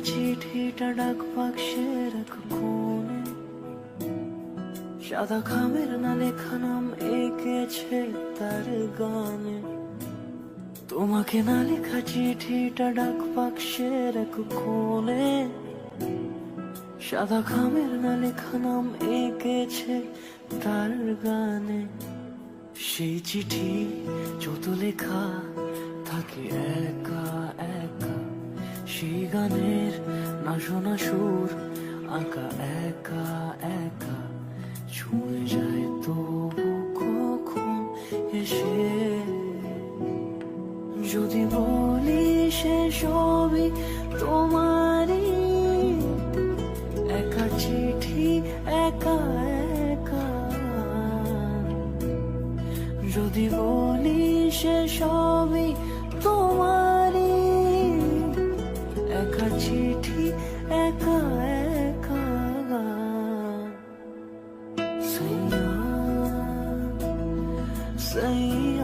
চিঠিটা ডাক বাক্সের এক কোণে, সাদা খামের না লেখা নাম এঁকেছে তার গানে। তোমাকে না লেখা চিঠিটা ডাক বাক্সের এক কোণে, সাদা খামের না লেখা নাম এঁকেছে তার গানে। সেই চিঠি যত লেখা থাকে একা একা, সেই গানের না শোনা সুর আঁকা একা একা, ছুঁয়ে যায় তবু কখন এসে। যদি বলি সে সবই তোমারই, একা চিঠি একা একা। যদি বলি সে সবই তোমারই, একা চিঠি একা একা। সাইয়া সাইয়া